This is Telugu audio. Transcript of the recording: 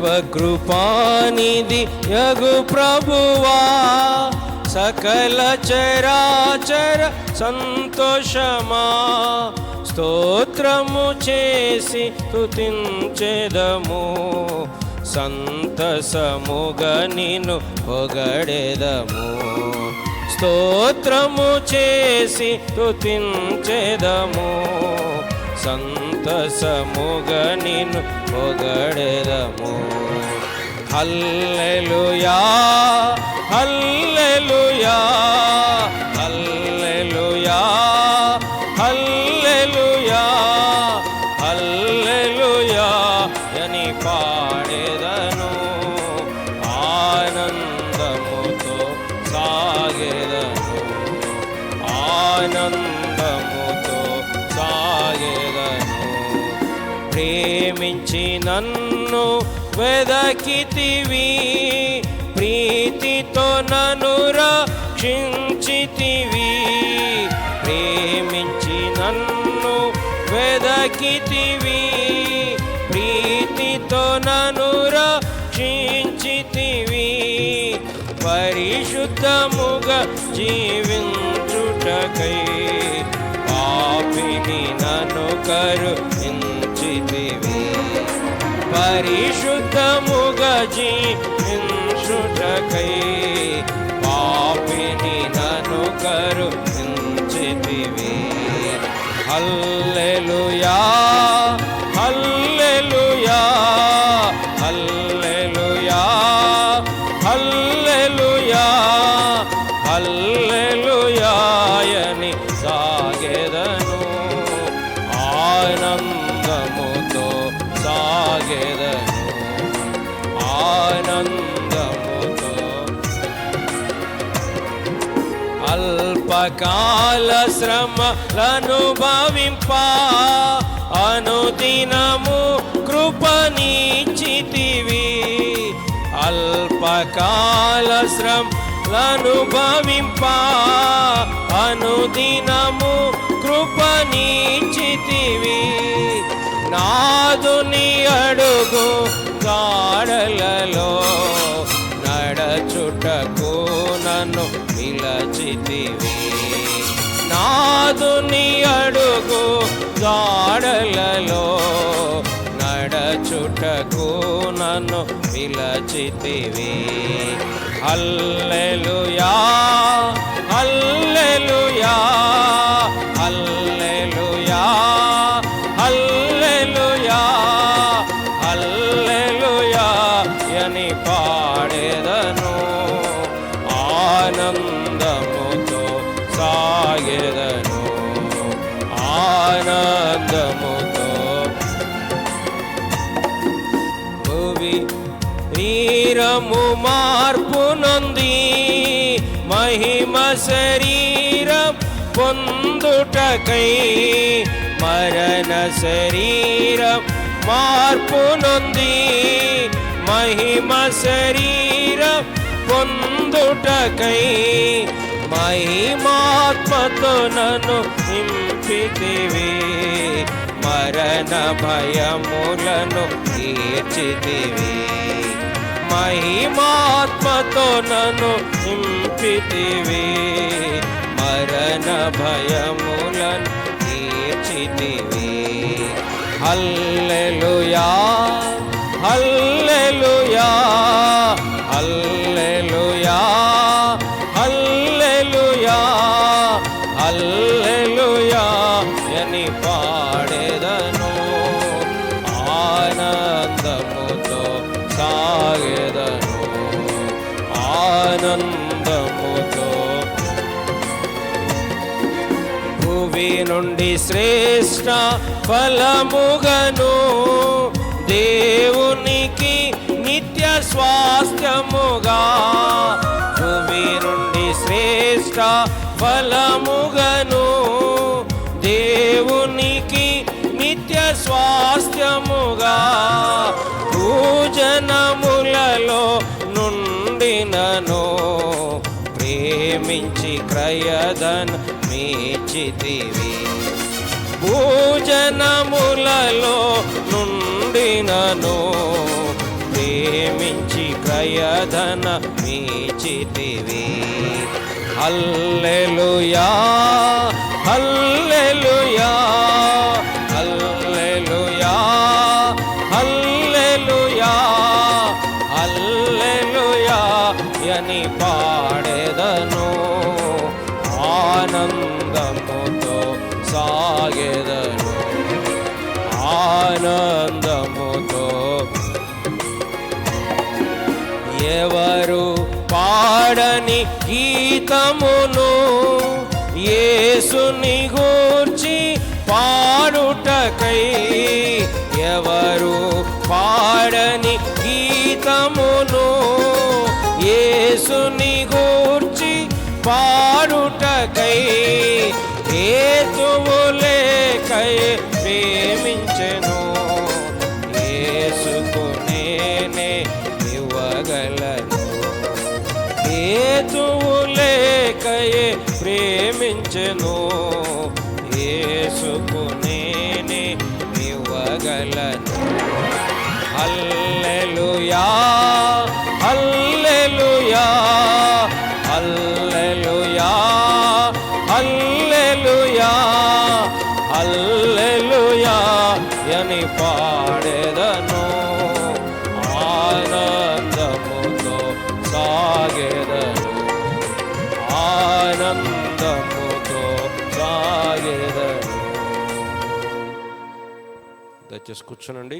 సర్వకృపానిధి యగు ప్రభువా, సకల చరాచర సంతోషమా, స్తోత్రము చేసి స్తుతించెదము, సంతసముగా నిన్ను పొగడెదము. స్తోత్రము చేసి స్తుతించెదము, సంతసముగా నిన్ను పొగడెదము. హల్లెలూయా హల్లెలూయా హల్లెలూయా హల్లెలూయా హల్లెలూయా అని పాడెదను, ఆనందముతో సాగెదను, ఆనందముతో సాగెదను. ప్రేమించి నన్ను వెదకితివి, ప్రీతితో నన్ను రక్షించితివి. ప్రేమించి నన్ను వెదకితివి, ప్రీతితో నన్ను రక్షించితివి. పరిశుద్ధముగా జీవించుటకై పాపిని నన్ను కరుణించితివి. పరిశుద్ధముగా జీవించుటకై పాపిని నన్ను కరుణించితివి. హల్లెలూయా హల్లెలూయా హల్లెలూయా హల్లెలూయా హల్లెలూయా అని సాగెదను, ఆనందముతో సాగెదను, ఆనందముతో. అల్పకాల శ్రమలను భావింప అనుదినము కృపనిచ్చితివి. అల్పకాల శ్రమలను భావింప అనుదినము కృపనిచ్చితివి. నాదుని అడుగు జాడలలో నడచుటకు నన్ను పిలచితివి. నాదుని అడుగు జాడలలో నడచుటకు నన్ను పిలచితివి. హల్లెలూయా హల్లెలూయా హల్లెలూయా హల్లెలూయా హల్లెలూయా అని పాడెదను, ఆనందముతో సాగెదను, ఆనందముతో. భువి శరీరము మార్పు నొంది మహిమ శరీరం పొందుటకై, మరణ శరీరం మార్పు నొంది మహిమ శరీరం పొందుటకై, మహిమాత్మతో నన్ను నింపితివి. మరణ భయములను తీర్చితివి. మహిమాత్మతో నన్ను నింపితివి. మరణ భయములను తీర్చితివి. హల్లెలూయా హల్లెలూయా హల్లెలూయా హల్లెలూయా హల్లెలూయా అని పాడెదను, ఆనందముతో సాగెదను, ఆనందముతో. భూమి నుండి శ్రేష్ఠ ఫలముగను దేవునికి నిత్య స్వాస్థ్యముగా. భూమి నుండి శ్రేష్ఠ ఫలముగను దేవునికి నిత్య స్వాస్థ్యముగా. భూజనములలో నుండి నన్ను ప్రేమించి క్రయధన మీచితివి. భూజనములలో నుండి నన్ను ప్రేమించి క్రయధన మీచితివి. హల్లెలూయా హల్లెలూయా హల్లెలూయా హల్లెలూయా హల్లెలూయా అని పాడెదను, ఆనందముతో సాగెదను, ఆనందముతో. ఎవరు పాడని గీతమును యేసుని గూర్చి పాడుటకై, ఎవరు పాడని గీతమును యేసుని గూర్చి పాడుటకై, హేతువులేకై ప్రేమించెను, యేసుకు నేనే ఇవ్వగలను. హేతువులేకై ప్రేమించెను, యేసుకు నేనే ఇవ్వగలను. హల్లెలూయా హల్లెలూయా హల్లెలూయా హల్లెలూయా హల్లెలూయా అని పాడెదను, ఆనందముతో సాగెదను, ఆనందముతో సాగెదను. దయచేసి కూర్చోనండి.